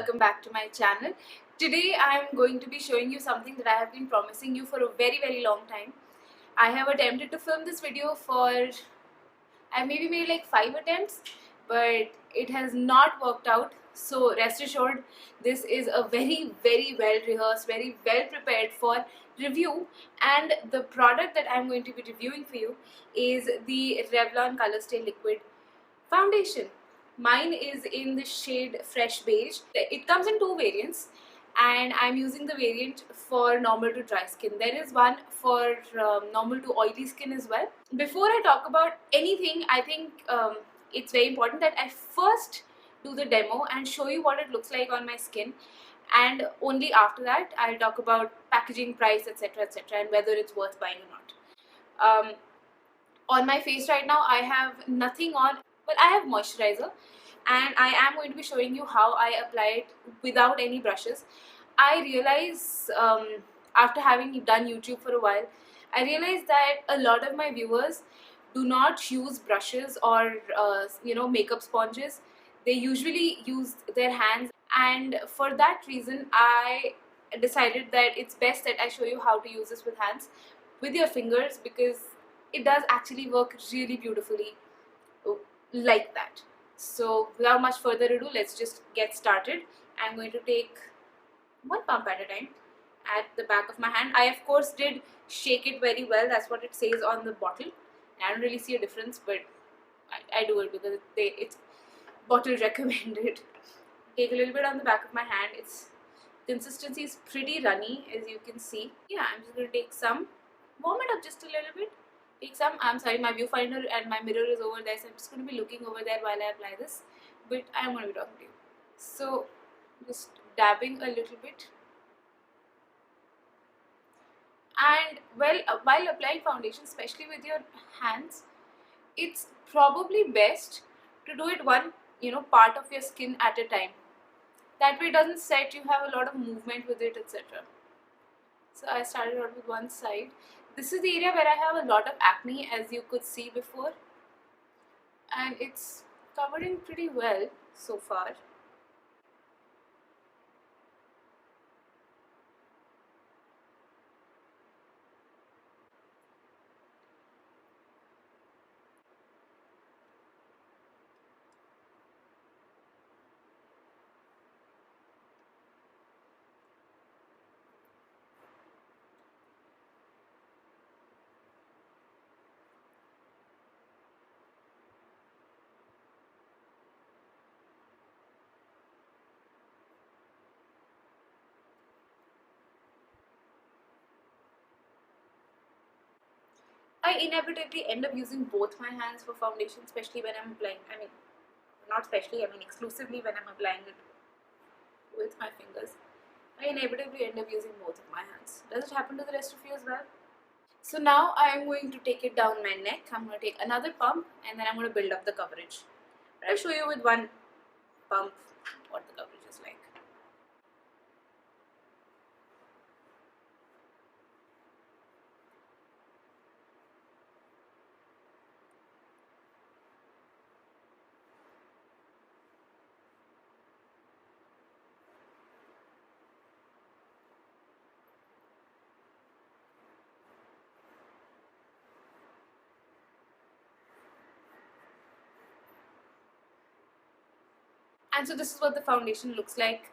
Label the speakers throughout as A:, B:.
A: welcome back to my channel. Today I am going to be showing you something that I have been promising you for a very long time. I have attempted to film this video for, I maybe made like 5 attempts, but it has not worked out. So rest assured, this is a very well rehearsed, very well prepared for review, and the product that I am going to be reviewing for you is the Revlon Colorstay Liquid Foundation. Mine is in the shade Fresh Beige. It comes in 2 variants and I'm using the variant for normal to dry skin. There is one for normal to oily skin as well. Before I talk about anything, I think it's very important that I first do the demo and show you what it looks like on my skin, and only after that I'll talk about packaging, price, etc, and whether it's worth buying or not. On my face right now I have nothing on, but I have moisturizer, and I am going to be showing you how I apply it without any brushes. I realize after having done YouTube for a while, I realized that a lot of my viewers do not use brushes or makeup sponges. They usually use their hands, and for that reason I decided that it's best that I show you how to use this with hands, with your fingers, because it does actually work really beautifully like that. So without much further ado, let's just get started. I'm going to take one pump at a time at the back of my hand. I of course did shake it very well. That's what it says on the bottle. I don't really see a difference, but I do it because it's bottle recommended. Take a little bit on the back of my hand. Its consistency is pretty runny, as you can see. Yeah, I'm just going to take some, warm it up just a little bit. Take some, I'm sorry, my viewfinder and my mirror is over there, so I'm just going to be looking over there while I apply this, but I'm going to be talking to you. So just dabbing a little bit. And well, while applying foundation, especially with your hands, it's probably best to do it one part of your skin at a time. That way it doesn't set, you have a lot of movement with it, etc. So I started out with one side. This is the area where I have a lot of acne, as you could see before, and it's covering pretty well so far. I inevitably end up using both my hands for foundation, especially when I'm applying. I mean, not especially, I mean exclusively when I'm applying it with my fingers. I inevitably end up using both of my hands. Does it happen to the rest of you as well? So now I'm going to take it down my neck. I'm going to take another pump and then I'm going to build up the coverage. But I'll show you with one pump what the coverage is like. And so this is what the foundation looks like,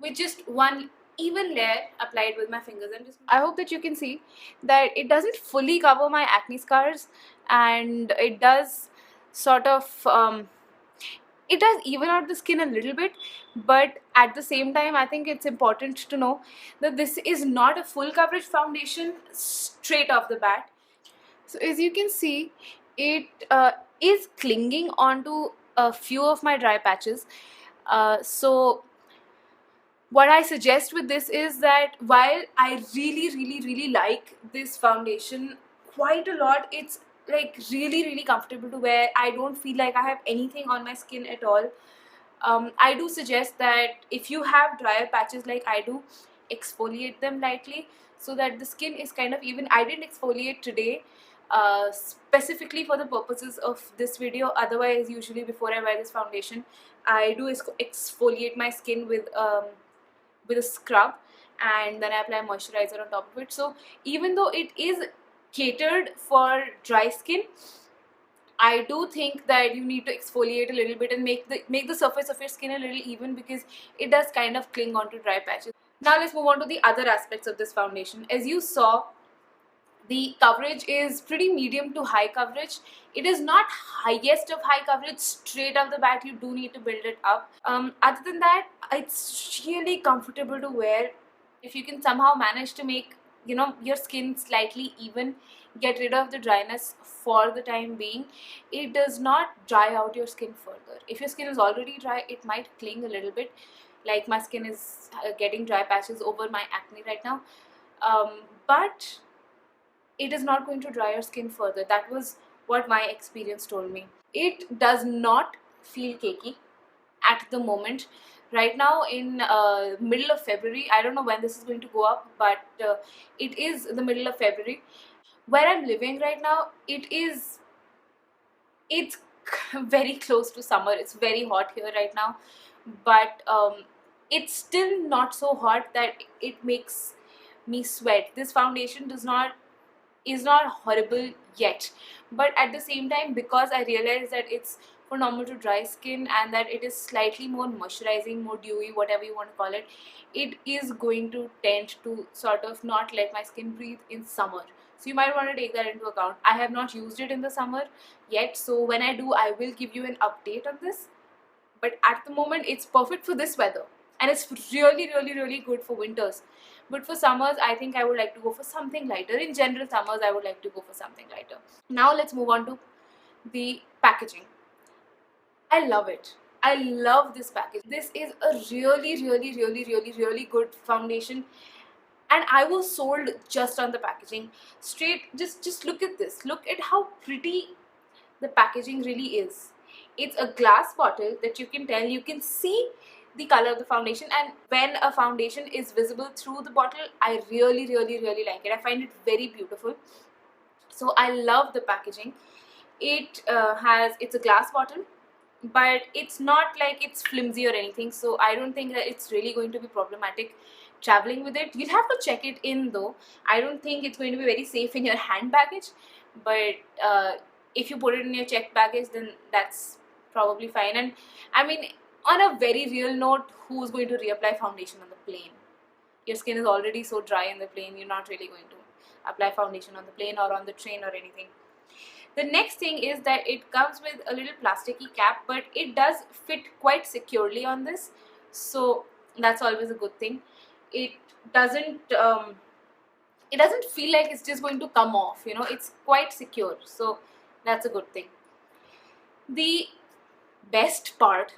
A: with just one even layer applied with my fingers. I hope that you can see that it doesn't fully cover my acne scars, and it does sort of it does even out the skin a little bit, but at the same time I think it's important to know that this is not a full coverage foundation straight off the bat. So as you can see, it is clinging onto a few of my dry patches. So what I suggest with this is that while I really like this foundation quite a lot, it's like really comfortable to wear. I don't feel like I have anything on my skin at all. I do suggest that if you have drier patches like I do, exfoliate them lightly so that the skin is kind of even. I didn't exfoliate today specifically for the purposes of this video. Otherwise, usually before I wear this foundation, I do exfoliate my skin with a scrub, and then I apply moisturizer on top of it. So even though it is catered for dry skin, I do think that you need to exfoliate a little bit and make the surface of your skin a little even, because it does kind of cling onto dry patches. Now let's move on to the other aspects of this foundation. As you saw, the coverage is pretty medium to high coverage. It is not highest of high coverage straight off the bat. You do need to build it up. Other than that, it's really comfortable to wear. If you can somehow manage to make your skin slightly even, get rid of the dryness for the time being, it does not dry out your skin further. If your skin is already dry, it might cling a little bit, like my skin is getting dry patches over my acne right now, but it is not going to dry your skin further. That was what my experience told me. It does not feel cakey at the moment. Right now in middle of February, I don't know when this is going to go up, but it is the middle of February. Where I'm living right now, it's very close to summer. It's very hot here right now, but it's still not so hot that it makes me sweat. This foundation is not horrible yet, but at the same time, because I realize that it's for normal to dry skin and that it is slightly more moisturizing, more dewy, whatever you want to call it, it is going to tend to sort of not let my skin breathe in summer. So you might want to take that into account. I have not used it in the summer yet, so when I do, I will give you an update on this. But at the moment, it's perfect for this weather, and it's really good for winters. But for summers, I think I would like to go for something lighter. In general, summers, I would like to go for something lighter. Now let's move on to the packaging. I love it. I love this package. This is a really good foundation, and I was sold just on the packaging. Straight, just look at this. Look at how pretty the packaging really is. It's a glass bottle that you can see the color of the foundation, and when a foundation is visible through the bottle, I really like it. I find it very beautiful. So I love the packaging. It's a glass bottle, but it's not like it's flimsy or anything, so I don't think that it's really going to be problematic traveling with it. You'll have to check it in though. I don't think it's going to be very safe in your hand baggage, but if you put it in your checked baggage, then that's probably fine. And I mean, on a very real note, who's going to reapply foundation on the plane? Your skin is already so dry in the plane, you're not really going to apply foundation on the plane or on the train or anything. The next thing is that it comes with a little plasticky cap, but it does fit quite securely on this, so that's always a good thing. It doesn't feel like it's just going to come off, it's quite secure, so that's a good thing. The best part,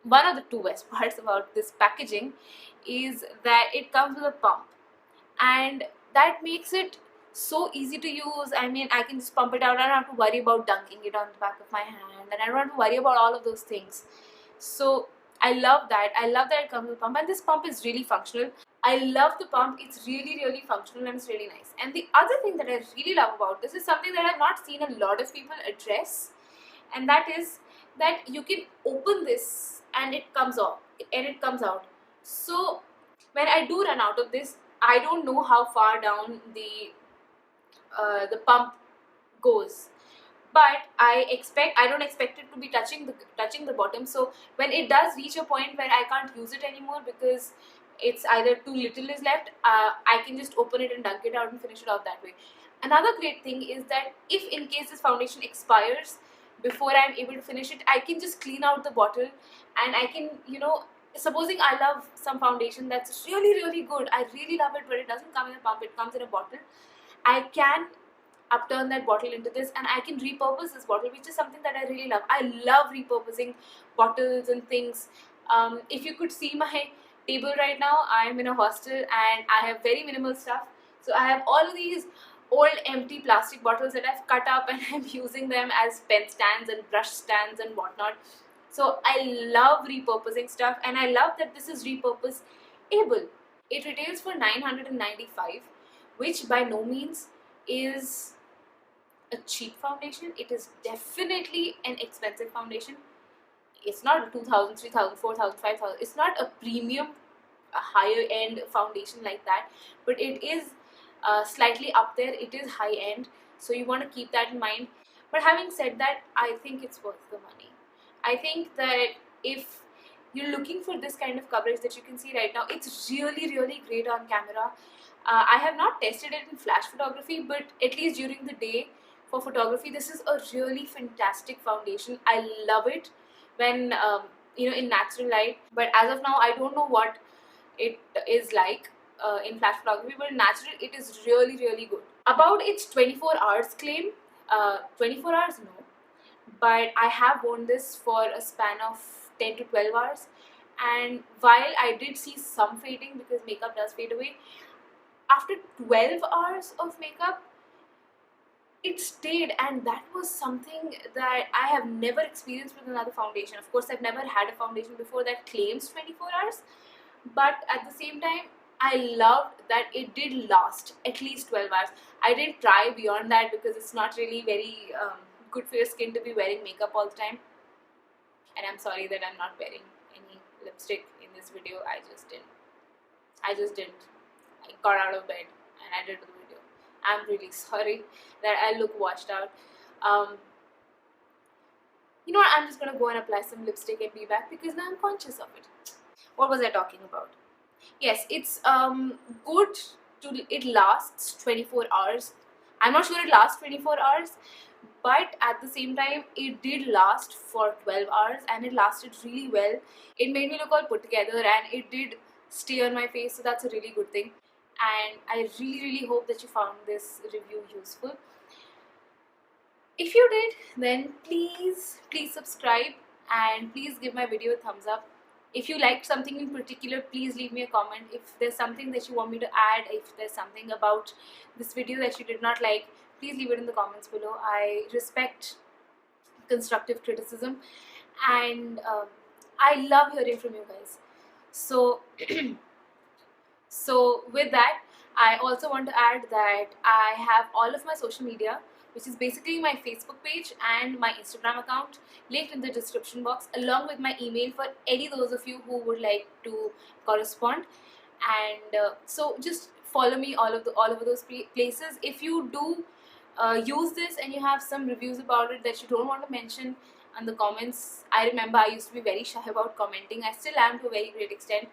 A: one of the two best parts about this packaging, is that it comes with a pump, and that makes it so easy to use. I mean, I can just pump it out. I don't have to worry about dunking it on the back of my hand, and I don't have to worry about all of those things. So I love that. I love that it comes with a pump, and this pump is really functional. I love the pump. It's really functional, and it's really nice. And the other thing that I really love about this is something that I've not seen a lot of people address, and that is that you can open this and it comes off and it comes out. So when I do run out of this, I don't know how far down the pump goes, but I don't expect it to be touching the bottom. So when it does reach a point where I can't use it anymore because it's either too little is left, I can just open it and dunk it out and finish it off that way. Another great thing is that if in case this foundation expires before I'm able to finish it, I can just clean out the bottle, and I can, supposing I love some foundation that's really good, I really love it, but it doesn't come in a pump, it comes in a bottle, I can upturn that bottle into this, and I can repurpose this bottle, which is something that I really love. I love repurposing bottles and things. If you could see my table right now, I'm in a hostel and I have very minimal stuff. So I have all of these old empty plastic bottles that I've cut up, and I'm using them as pen stands and brush stands and whatnot. So I love repurposing stuff, and I love that this is repurpose-able. It retails for $995, which by no means is a cheap foundation. It is definitely an expensive foundation. It's not 2,000, 3,000, 4,000, 5,000. It's not a premium, a higher end foundation like that, but it is slightly up there. It is high end, so you want to keep that in mind. But having said that, I think it's worth the money. I think that if you're looking for this kind of coverage that you can see right now, it's really great on camera. I have not tested it in flash photography, but at least during the day for photography, this is a really fantastic foundation. I love it when in natural light, but as of now I don't know what it is like in flash photography, but in natural it is really good. About its 24 hours claim, 24 hours no, but I have worn this for a span of 10 to 12 hours, and while I did see some fading because makeup does fade away, after 12 hours of makeup it stayed, and that was something that I have never experienced with another foundation. Of course, I've never had a foundation before that claims 24 hours, but at the same time I loved that it did last at least 12 hours. I didn't try beyond that because it's not really very good for your skin to be wearing makeup all the time. And I'm sorry that I'm not wearing any lipstick in this video. I just didn't. I got out of bed and I did the video. I'm really sorry that I look washed out. You know what, I'm just gonna go and apply some lipstick and be back because now I'm conscious of it. What was I talking about? Yes, it's good it lasts 24 hours. I'm not sure it lasts 24 hours, but at the same time it did last for 12 hours and it lasted really well. It made me look all put together and it did stay on my face, so that's a really good thing. And I really hope that you found this review useful. If you did, then please subscribe and please give my video a thumbs up. If you liked something in particular, please leave me a comment. If there's something that you want me to add, if there's something about this video that you did not like, please leave it in the comments below. I respect constructive criticism, and I love hearing from you guys. So so with that, I also want to add that I have all of my social media, which is basically my Facebook page and my Instagram account, linked in the description box, along with my email for any those of you who would like to correspond. And so just follow me all over those places. If you do use this and you have some reviews about it that you don't want to mention in the comments, I remember I used to be very shy about commenting. I still am to a very great extent.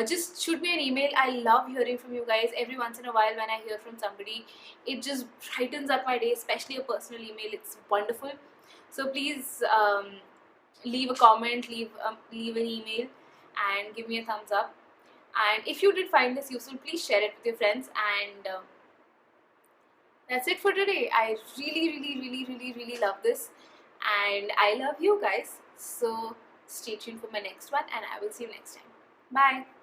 A: Just shoot me an email. I love hearing from you guys. Every once in a while when I hear from somebody, it just brightens up my day, especially a personal email. It's wonderful. So please leave a comment, leave an email and give me a thumbs up. And if you did find this useful, please share it with your friends. And that's it for today. I really love this, and I love you guys. So stay tuned for my next one, and I will see you next time. Bye.